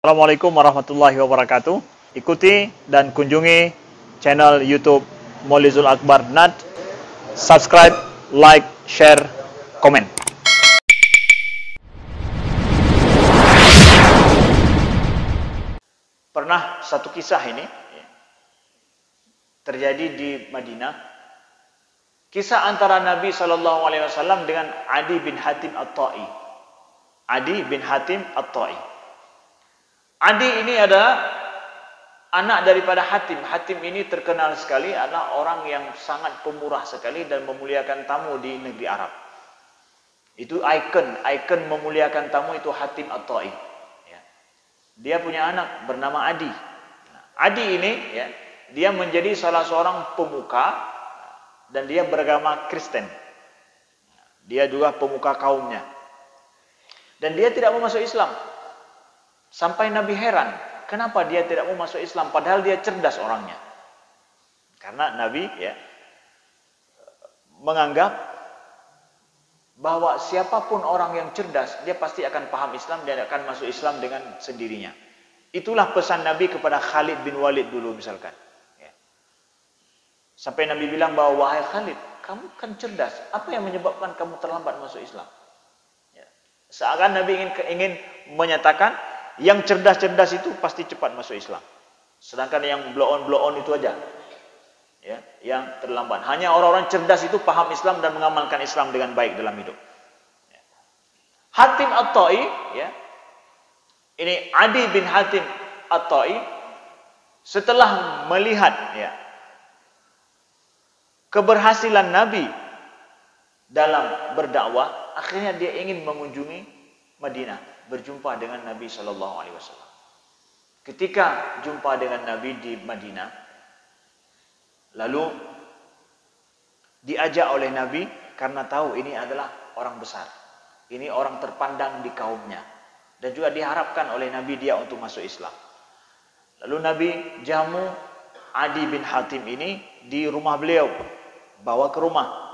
Assalamualaikum warahmatullahi wabarakatuh. Ikuti dan kunjungi channel YouTube Maulizul Akbar NAD. Subscribe, like, share, komen. Pernah satu kisah ini terjadi di Madinah. Kisah antara Nabi SAW dengan Adi bin Hatim At-Ta'i. Adi bin Hatim At-Ta'i. Adi ini adalah anak daripada Hatim. Hatim ini terkenal sekali, adalah orang yang sangat pemurah sekali dan memuliakan tamu di negeri Arab. Itu ikon memuliakan tamu itu Hatim At-Ta'i. Dia punya anak bernama Adi. Adi ini dia menjadi salah seorang pemuka dan dia beragama Kristen. Dia juga pemuka kaumnya. Dan dia tidak mau masuk Islam. Sampai Nabi heran, kenapa dia tidak mau masuk Islam padahal dia cerdas orangnya. Karena Nabi menganggap bahwa siapapun orang yang cerdas, dia pasti akan paham Islam dan akan masuk Islam dengan sendirinya. Itulah pesan Nabi kepada Khalid bin Walid dulu misalkan. Sampai Nabi bilang bahwa, wahai Khalid, kamu kan cerdas, apa yang menyebabkan kamu terlambat masuk Islam? Seakan Nabi ingin menyatakan, yang cerdas-cerdas itu pasti cepat masuk Islam. Sedangkan yang blow-on itu aja yang terlambat. Hanya orang-orang cerdas itu paham Islam dan mengamalkan Islam dengan baik dalam hidup. Hatim At-Ta'i, ini Adi bin Hatim At-Ta'i, setelah melihat keberhasilan Nabi dalam berdakwah, akhirnya dia ingin mengunjungi Madinah, berjumpa dengan Nabi SAW. Ketika jumpa dengan Nabi di Madinah, lalu diajak oleh Nabi karena tahu ini adalah orang besar, ini orang terpandang di kaumnya, dan juga diharapkan oleh Nabi dia untuk masuk Islam. Lalu Nabi jamu Adi bin Hatim ini di rumah beliau, bawa ke rumah.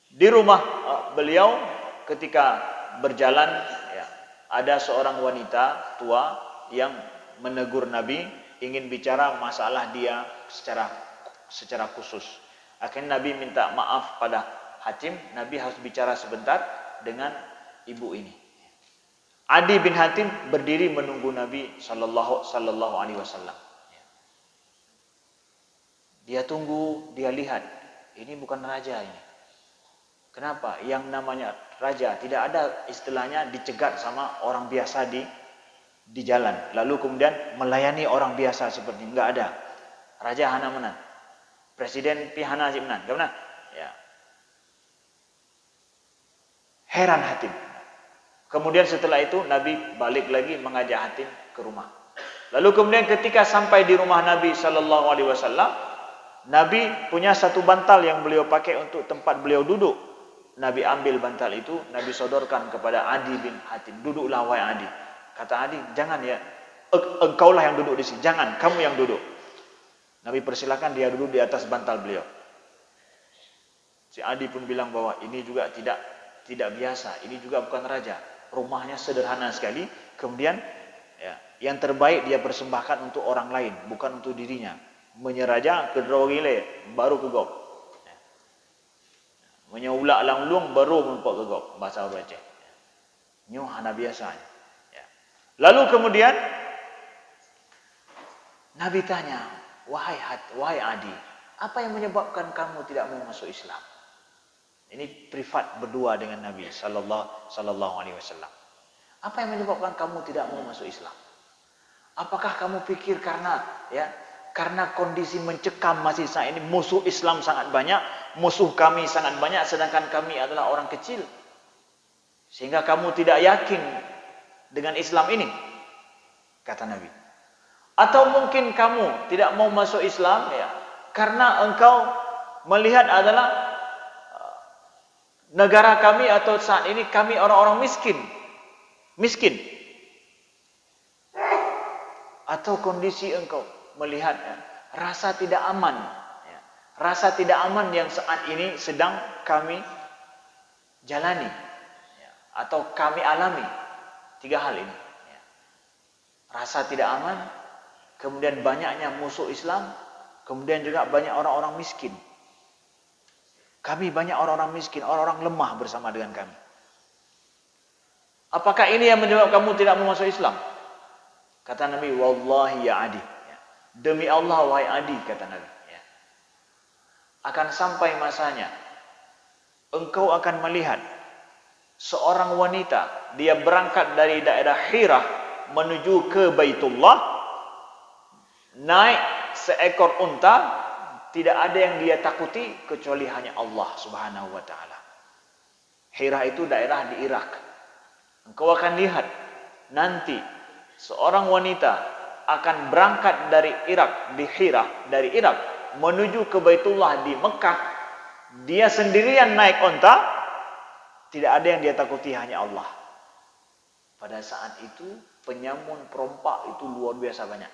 Di rumah beliau ketika berjalan, ada seorang wanita tua yang menegur Nabi, ingin bicara masalah dia secara khusus. Akhirnya Nabi minta maaf pada Hatim, Nabi harus bicara sebentar dengan ibu ini. Adi bin Hatim berdiri menunggu Nabi sallallahu alaihi wasallam. Dia tunggu, dia lihat, ini bukan raja ini. Kenapa? Yang namanya raja tidak ada istilahnya dicegat sama orang biasa di jalan, lalu kemudian melayani orang biasa seperti ini. Enggak ada. Raja hana menan, presiden pi hana menan, enggak benar? Heran Hatim. Kemudian setelah itu Nabi balik lagi mengajak Hatim ke rumah. Lalu kemudian ketika sampai di rumah Nabi sallallahu alaihi wasallam, Nabi punya satu bantal yang beliau pakai untuk tempat beliau duduk. Nabi ambil bantal itu, Nabi sodorkan kepada Adi bin Hatim. Duduklah wahai Adi. Kata Adi, jangan engkaulah yang duduk di sini. Jangan, kamu yang duduk. Nabi persilakan dia duduk di atas bantal beliau. Si Adi pun bilang bahwa ini juga tidak biasa. Ini juga bukan raja. Rumahnya sederhana sekali. Kemudian yang terbaik dia persembahkan untuk orang lain, bukan untuk dirinya. Menyeraja ke drogile baru ke gop. Menyaulak langlung baru mempak ke gop, bahasa baca. Nyo hana biasanya. Lalu kemudian Nabi tanya, wahai Adi, apa yang menyebabkan kamu tidak mau masuk Islam? Ini privat berdua dengan Nabi sallallahu alaihi wasallam. Apa yang menyebabkan kamu tidak mau masuk Islam? Apakah kamu pikir karena kondisi mencekam masih saat ini, musuh Islam sangat banyak, musuh kami sangat banyak, sedangkan kami adalah orang kecil, sehingga kamu tidak yakin dengan Islam ini? Kata Nabi. Atau mungkin kamu tidak mau masuk Islam karena engkau melihat adalah negara kami atau saat ini kami orang-orang miskin. Atau kondisi engkau melihat rasa tidak aman. Rasa tidak aman yang saat ini sedang kami jalani atau kami alami. 3 hal ini. rasa tidak aman, kemudian banyaknya musuh Islam, kemudian juga banyak orang-orang miskin. Kami banyak orang-orang miskin, orang-orang lemah bersama dengan kami. Apakah ini yang menyebabkan kamu tidak mau masuk Islam? Kata Nabi, wallahi ya Adi. Demi Allah wahai Adi, kata Nabi. Akan sampai masanya, engkau akan melihat seorang wanita, dia berangkat dari daerah Hira menuju ke Baitullah, naik seekor unta, tidak ada yang dia takuti kecuali hanya Allah Subhanahu wa taala. Hira itu daerah di Irak. Engkau akan lihat nanti seorang wanita akan berangkat dari Irak, di Hira, dari Irak menuju ke Baitullah di Mekah. Dia sendirian naik unta, tidak ada yang dia takuti hanya Allah. Pada saat itu penyamun perompak itu luar biasa banyak.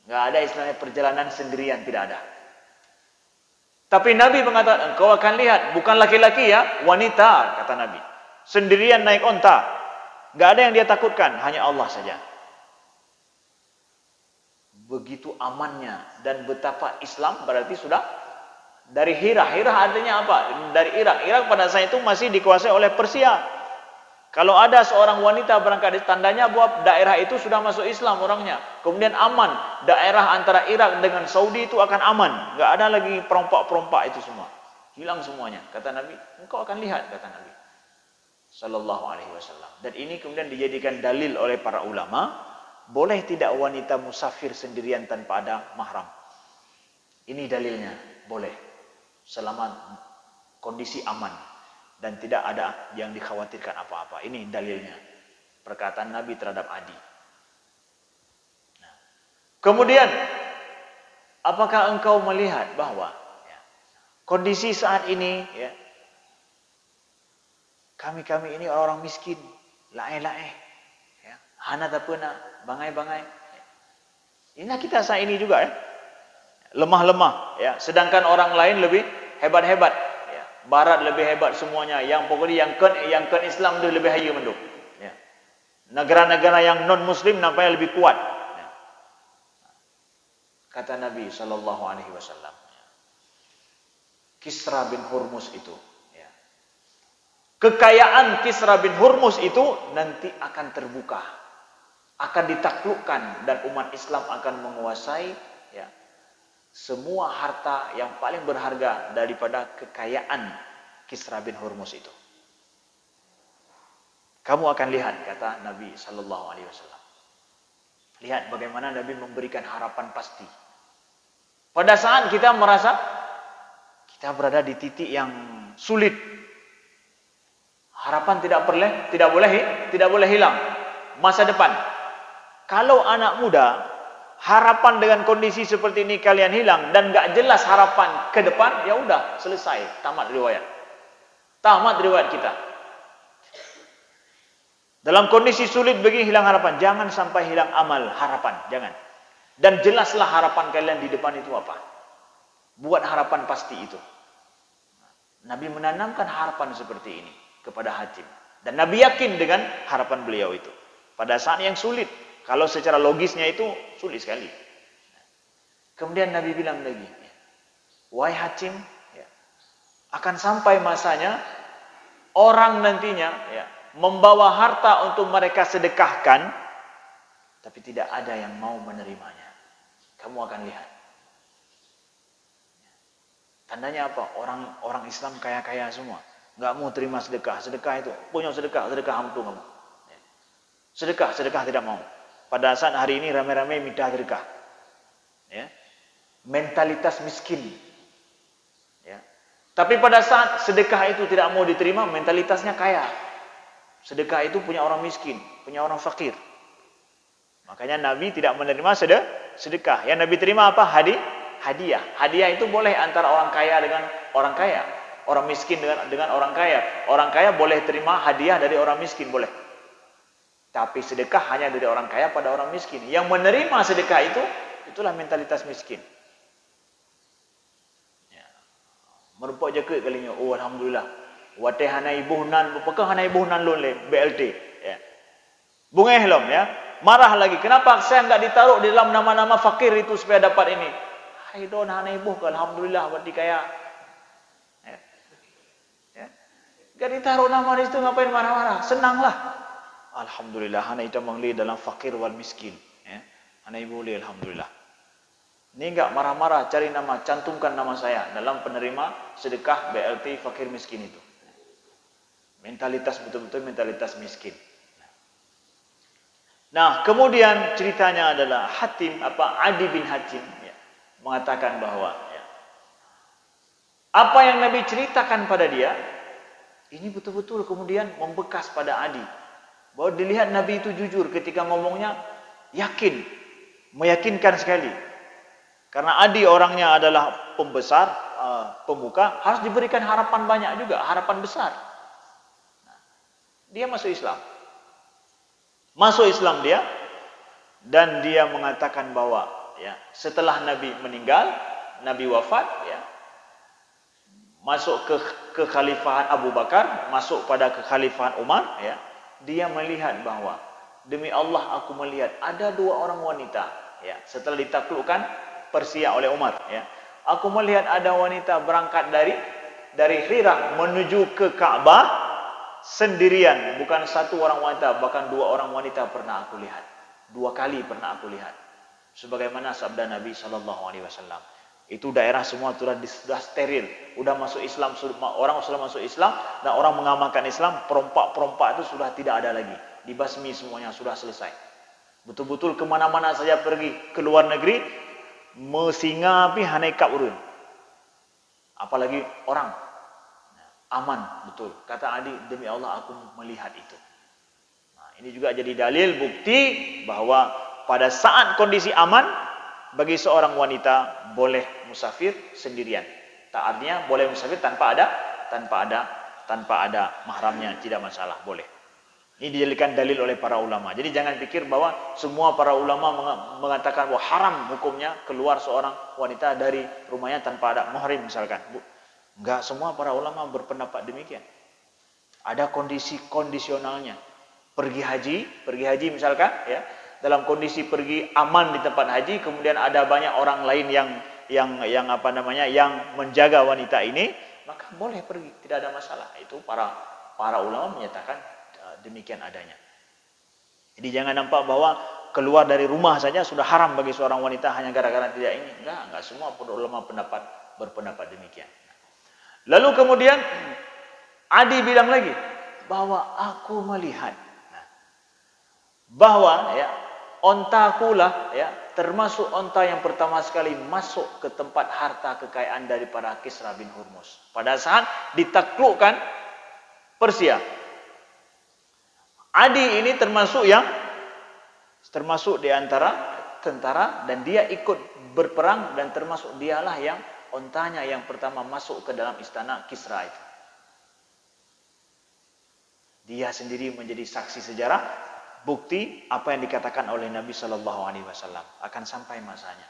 Nggak ada istilahnya perjalanan sendirian, tidak ada. Tapi Nabi mengatakan, engkau akan lihat, bukan laki-laki ya, wanita, kata Nabi. Sendirian naik unta. Nggak ada yang dia takutkan, hanya Allah saja. Begitu amannya dan betapa Islam berarti sudah dari Hira. Hira artinya apa? Dari Irak. Irak pada saat itu masih dikuasai oleh Persia. Kalau ada seorang wanita berangkat di tandanya bahwa daerah itu sudah masuk Islam orangnya. Kemudian aman. Daerah antara Irak dengan Saudi itu akan aman. Nggak ada lagi perompak-perompak itu semua. Hilang semuanya. Kata Nabi, engkau akan lihat, kata Nabi Sallallahu Alaihi Wasallam. Dan ini kemudian dijadikan dalil oleh para ulama. Boleh tidak wanita musafir sendirian tanpa ada mahram? Ini dalilnya. Boleh. Selama kondisi aman. Dan tidak ada yang dikhawatirkan apa-apa. Ini dalilnya. Perkataan Nabi terhadap Adi. Nah. Kemudian, apakah engkau melihat bahwa kondisi saat ini, kami-kami ini orang miskin, lae-lae, hana tapena, bangai-bangai. Ini kita saat ini juga lemah-lemah, sedangkan orang lain lebih hebat-hebat. Barat lebih hebat semuanya. Yang pokoknya yang kan Islam itu lebih hayu menduk. Negara-negara yang non Muslim nampaknya lebih kuat. Kata Nabi Sallallahu Alaihi Wasallam, Kisra bin Hurmuz itu, kekayaan Kisra bin Hurmuz itu nanti akan terbuka, akan ditaklukkan, dan umat Islam akan menguasai semua harta yang paling berharga daripada kekayaan Kisra bin Hurmuz itu. Kamu akan lihat, kata Nabi Sallallahu Alaihi Wasallam. Lihat bagaimana Nabi memberikan harapan pasti. Pada saat kita merasa kita berada di titik yang sulit, harapan tidak boleh hilang. Masa depan. Kalau anak muda harapan dengan kondisi seperti ini kalian hilang dan gak jelas harapan ke depan, ya udah selesai, tamat riwayat kita. Dalam kondisi sulit begini hilang harapan, jangan sampai hilang amal harapan, jangan. Dan jelaslah harapan kalian di depan itu apa. Buat harapan pasti itu. Nabi menanamkan harapan seperti ini kepada Hatim, dan Nabi yakin dengan harapan beliau itu pada saat yang sulit. Kalau secara logisnya itu sulit sekali. Kemudian Nabi bilang lagi, wahai Hatim, akan sampai masanya orang nantinya membawa harta untuk mereka sedekahkan, tapi tidak ada yang mau menerimanya. Kamu akan lihat. Tandanya apa? Orang Islam kaya-kaya semua, nggak mau terima sedekah. Sedekah itu punya sedekah hamtu kamu. Sedekah tidak mau. Pada saat hari ini ramai-ramai minta sedekah. Mentalitas miskin. Tapi pada saat sedekah itu tidak mau diterima, mentalitasnya kaya. Sedekah itu punya orang miskin, punya orang fakir. Makanya Nabi tidak menerima sedekah. Yang Nabi terima apa? Hadiah. Hadiah itu boleh antara orang kaya dengan orang kaya. Orang miskin dengan orang kaya. Orang kaya boleh terima hadiah dari orang miskin, boleh. Tapi sedekah hanya dari orang kaya pada orang miskin. Yang menerima sedekah itu, itulah mentalitas miskin. Merupak jaket kalinya. Oh, alhamdulillah. Wateh hanai buhnan, apakah hanai buhnan lon le BLT. Bungeh lom Marah lagi. Kenapa saya nggak ditaruh di dalam nama-nama fakir itu supaya dapat ini? Hai don hana ibu, alhamdulillah buat dikaya. Ya. Ya. Gak ditaruh nama di situ, ngapain marah-marah? Senanglah. Alhamdulillah hana itu mengli dalam fakir wal miskin. Ya. Hana ibu li alhamdulillah. Ini enggak marah-marah, cari nama, cantumkan nama saya dalam penerima sedekah BLT fakir miskin itu. Mentalitas betul-betul mentalitas miskin. Nah, kemudian ceritanya adalah Adi bin Hatim ya, mengatakan bahwa ya, apa yang Nabi ceritakan pada dia ini betul-betul kemudian membekas pada Adi. Bahwa dilihat Nabi itu jujur ketika ngomongnya, yakin, meyakinkan sekali. Karena Adi orangnya adalah pembesar, pemuka, harus diberikan harapan banyak juga, harapan besar. Nah, dia masuk Islam. Masuk Islam dia, dan dia mengatakan bahwa ya, setelah Nabi meninggal, Nabi wafat, ya, masuk ke kekhalifahan Abu Bakar, masuk pada kekhalifahan Umar, ya, dia melihat bahwa demi Allah aku melihat ada 2 orang wanita, ya, setelah ditaklukkan Persia oleh Umar, ya, aku melihat ada wanita berangkat dari Hira menuju ke Ka'bah sendirian, bukan 1 orang wanita, bahkan 2 orang wanita pernah aku lihat, 2 kali pernah aku lihat. Sebagaimana sabda Nabi SAW. Itu daerah semua sudah steril, sudah masuk Islam, orang sudah masuk Islam, dan orang mengamalkan Islam, perompak-perompak itu sudah tidak ada lagi, dibasmi semuanya, sudah selesai. Betul-betul kemana-mana saja pergi ke luar negeri, mesingapi hanekap urun. Apalagi orang, aman, betul. Kata Adi, demi Allah aku melihat itu. Nah, ini juga jadi dalil bukti bahwa pada saat kondisi aman, bagi seorang wanita boleh musafir sendirian. Tak artinya boleh musafir tanpa ada mahramnya, tidak masalah, boleh. Ini dijadikan dalil oleh para ulama. Jadi jangan pikir bahwa semua para ulama mengatakan bahwa haram hukumnya keluar seorang wanita dari rumahnya tanpa ada mahram misalkan. Enggak, semua para ulama berpendapat demikian. Ada kondisi kondisionalnya. Pergi haji misalkan, ya, dalam kondisi pergi aman di tempat haji, kemudian ada banyak orang lain yang menjaga wanita ini, maka boleh pergi, tidak ada masalah. Itu para ulama menyatakan demikian adanya. Jadi jangan nampak bahwa keluar dari rumah saja sudah haram bagi seorang wanita hanya gara-gara tidak ini. Enggak semua ulama berpendapat demikian. Lalu kemudian Adi bilang lagi bahwa aku melihat bahwa ya ontaku lah ya termasuk onta yang pertama sekali masuk ke tempat harta kekayaan daripada Kisra bin Hurmuz pada saat ditaklukkan Persia. Adi ini termasuk di antara tentara, dan dia ikut berperang, dan termasuk dialah yang ontanya yang pertama masuk ke dalam istana Kisra itu. Dia sendiri menjadi saksi sejarah, bukti apa yang dikatakan oleh Nabi SAW. Akan sampai masanya,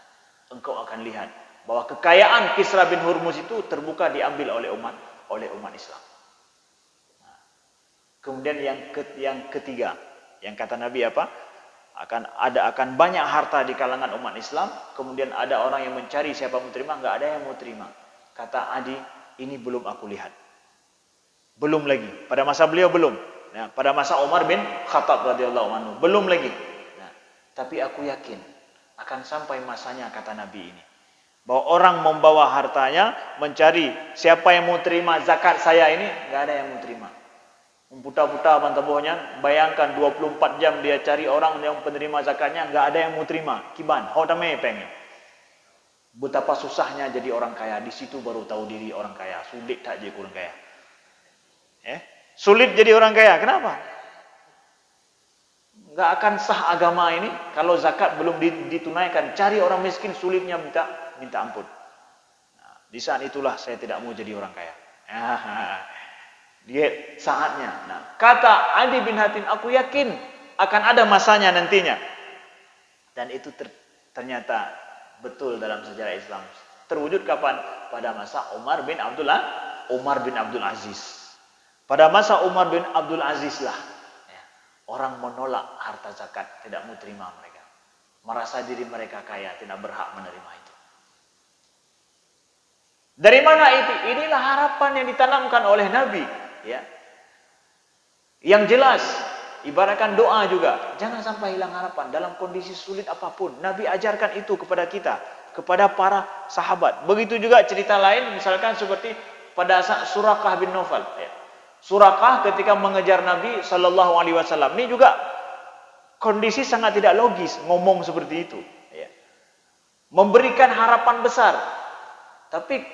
engkau akan lihat bahwa kekayaan Kisra bin Hurmuz itu terbuka diambil oleh umat Islam. Kemudian yang ketiga, yang kata Nabi apa? Akan banyak harta di kalangan umat Islam. Kemudian ada orang yang mencari siapa mau terima, enggak ada yang mau terima. Kata Adi, ini belum aku lihat. Belum lagi. Pada masa beliau belum. Nah, pada masa Umar bin Khattab radhiyallahu anhu belum lagi. Nah, tapi aku yakin akan sampai masanya, kata Nabi ini, bahwa orang membawa hartanya mencari siapa yang mau terima zakat saya ini, enggak ada yang mau terima. Memputar-putar bantabohnya, bayangkan 24 jam dia cari orang yang penerima zakatnya, enggak ada yang mau terima. Kiban, how tamai pengen. Betapa susahnya jadi orang kaya, di situ baru tahu diri orang kaya. Sulit tak jadi orang kaya. Sulit jadi orang kaya. Kenapa? Enggak akan sah agama ini kalau zakat belum ditunaikan. Cari orang miskin sulitnya minta ampun. Nah, di saat itulah saya tidak mau jadi orang kaya. Dia saatnya. Nah, kata Adi bin Hatim, aku yakin akan ada masanya nantinya. Dan itu ternyata betul dalam sejarah Islam. Terwujud kapan? Pada masa Umar bin Abdul Aziz. Pada masa Umar bin Abdul Aziz lah, ya, Orang menolak harta zakat, tidak mau terima mereka. Merasa diri mereka kaya, tidak berhak menerima itu. Dari mana itu? Inilah harapan yang ditanamkan oleh Nabi, ya. Yang jelas, ibaratkan doa juga, jangan sampai hilang harapan dalam kondisi sulit apapun. Nabi ajarkan itu kepada kita, kepada para sahabat. Begitu juga cerita lain, misalkan seperti pada saat Surakah bin Naufal, ya. Surakah ketika mengejar Nabi Sallallahu Alaihi Wasallam, ini juga kondisi sangat tidak logis ngomong seperti itu, ya. Memberikan harapan besar, tapi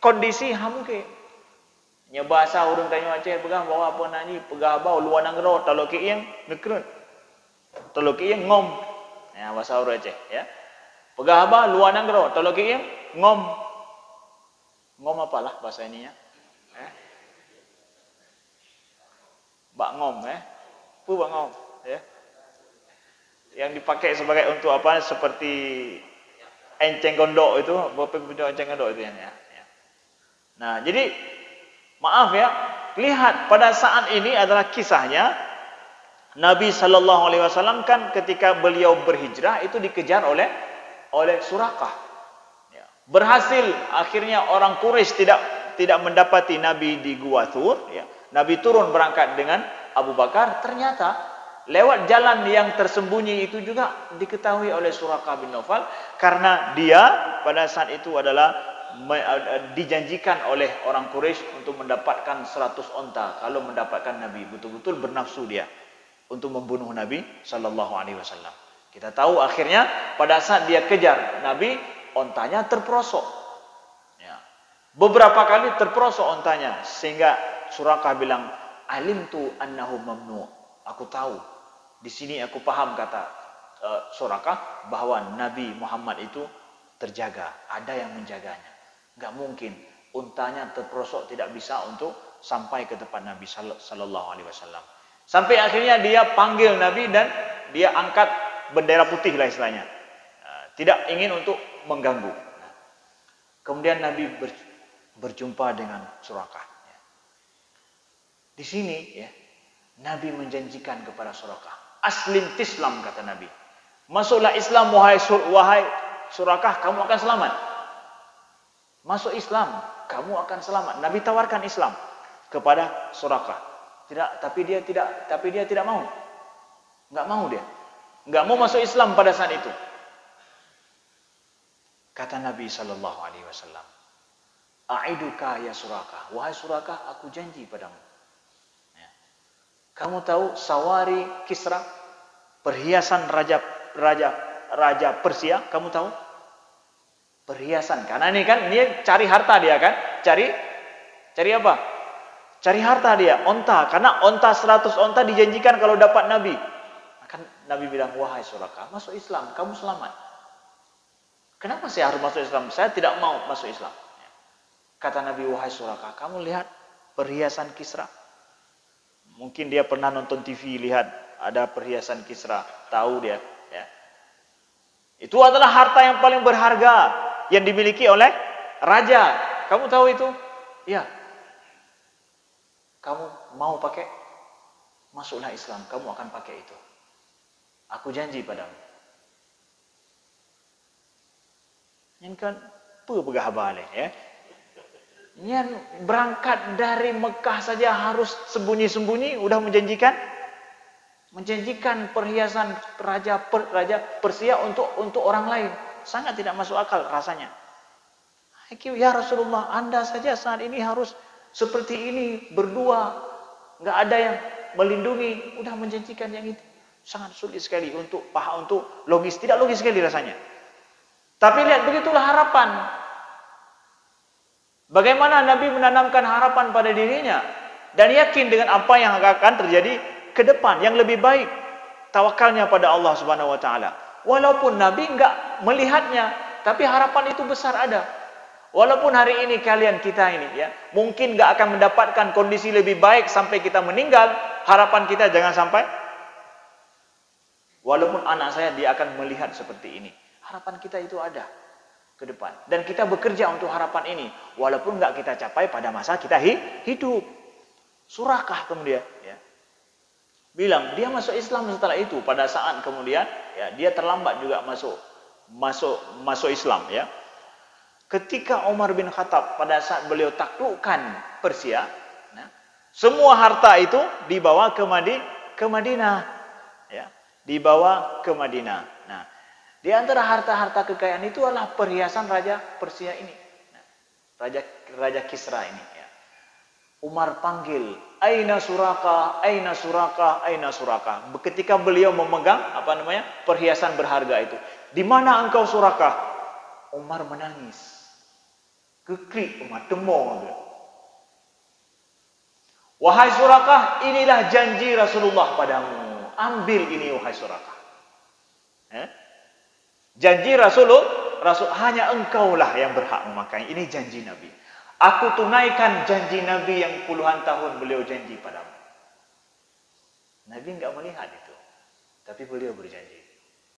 kondisi hamuke. Nya bahasa urang tanya Aceh pegah bawa apa nani pegah bau luar nanggro talo ki yang nekrut. Talo ki yang ngom. Ya bahasa urang Aceh, ya. Pegah ba luar nanggro talo ki yang ngom. Ngom apalah bahasa ininya? Bak ngom, Pu bak ngom, ya. Yang dipakai sebagai untuk apa? Seperti enceng gondok itu, bapak punya enceng gondok itu ya. Nah, jadi maaf ya, lihat pada saat ini adalah kisahnya Nabi Sallallahu Alaihi Wasallam kan ketika beliau berhijrah itu dikejar oleh Surakah. Ya. Berhasil akhirnya orang Quraisy tidak mendapati Nabi di Gua Thur. Ya. Nabi turun berangkat dengan Abu Bakar. Ternyata lewat jalan yang tersembunyi itu juga diketahui oleh Surakah bin Naufal karena dia pada saat itu adalah dijanjikan oleh orang Quraisy untuk mendapatkan 100 onta kalau mendapatkan Nabi. Betul-betul bernafsu dia untuk membunuh Nabi Sallallahu Alaihi Wasallam. Kita tahu akhirnya pada saat dia kejar Nabi, ontanya terperosok. Ya. Beberapa kali terperosok ontanya sehingga Surakah bilang, "Alimtu annahu mamnu." Aku tahu. Di sini aku paham kata Surakah bahwa Nabi Muhammad itu terjaga, ada yang menjaganya. Enggak mungkin untanya terperosok tidak bisa untuk sampai ke depan Nabi Sallallahu Alaihi Wasallam. Sampai akhirnya dia panggil Nabi dan dia angkat bendera putih lah istilahnya. Tidak ingin untuk mengganggu. Kemudian Nabi berjumpa dengan Surakah. Di sini ya, Nabi menjanjikan kepada Surakah, "Aslim tislam," kata Nabi. "Masuklah Islam wahai Surakah, kamu akan selamat." Masuk Islam, kamu akan selamat. Nabi tawarkan Islam kepada Surakah. Tapi dia tidak mau. Enggak mau dia. Enggak mau masuk Islam pada saat itu. Kata Nabi Sallallahu Alaihi Wasallam, "A'iduka ya Surakah, wahai Surakah, aku janji padamu. Ya. Kamu tahu sawari Kisra, perhiasan raja Persia, kamu tahu? Perhiasan, karena ini kan dia cari harta dia kan, cari apa? Cari harta dia, onta, karena onta 100 onta dijanjikan kalau dapat Nabi. Kan Nabi bilang, "Wahai Surakah, masuk Islam, kamu selamat." "Kenapa saya harus masuk Islam? Saya tidak mau masuk Islam." Kata Nabi, "Wahai Surakah, kamu lihat perhiasan Kisra." Mungkin dia pernah nonton TV, lihat ada perhiasan Kisra, tahu dia. Ya. Itu adalah harta yang paling berharga yang dimiliki oleh raja. Kamu tahu itu? Ya. Kamu mau pakai? Masuklah Islam, kamu akan pakai itu. Aku janji padamu. Yang kan pegah balik ya. Yang berangkat dari Mekah saja harus sembunyi-sembunyi, udah menjanjikan perhiasan raja Persia untuk orang lain. Sangat tidak masuk akal rasanya. Ya Rasulullah, Anda saja saat ini harus seperti ini berdua, nggak ada yang melindungi, udah menjanjikan yang itu. Sangat sulit sekali untuk paham, untuk logis, tidak logis sekali rasanya. Tapi lihat, begitulah harapan. Bagaimana Nabi menanamkan harapan pada dirinya dan yakin dengan apa yang akan terjadi ke depan yang lebih baik. Tawakalnya pada Allah Subhanahu wa taala. Walaupun Nabi enggak melihatnya, tapi harapan itu besar ada. Walaupun hari ini kita ini ya, mungkin enggak akan mendapatkan kondisi lebih baik sampai kita meninggal, harapan kita jangan sampai walaupun anak saya dia akan melihat seperti ini. Harapan kita itu ada ke depan. Dan kita bekerja untuk harapan ini walaupun enggak kita capai pada masa kita hidup. Surakah kemudian ya. bilang dia masuk Islam setelah itu. Pada saat kemudian ya dia terlambat juga masuk Islam ya. Ketika Umar bin Khattab pada saat beliau taklukkan Persia, nah, semua harta itu dibawa ke Madinah ya, dibawa ke Madinah. Nah, di antara harta-harta kekayaan itu adalah perhiasan raja Persia ini. Nah, raja Kisra ini ya. Umar panggil, "Aina Suraka, aina Suraka, aina Suraka." Ketika beliau memegang perhiasan berharga itu, "Di mana engkau Suraka?" Umar menangis. Kekrik Umar, demong. "Wahai Suraka, inilah janji Rasulullah padamu. Ambil ini wahai Suraka." Janji Rasul hanya engkaulah yang berhak memakai. Ini janji Nabi. Aku tunaikan janji Nabi yang puluhan tahun beliau janji padamu. Nabi enggak melihat itu, tapi beliau berjanji.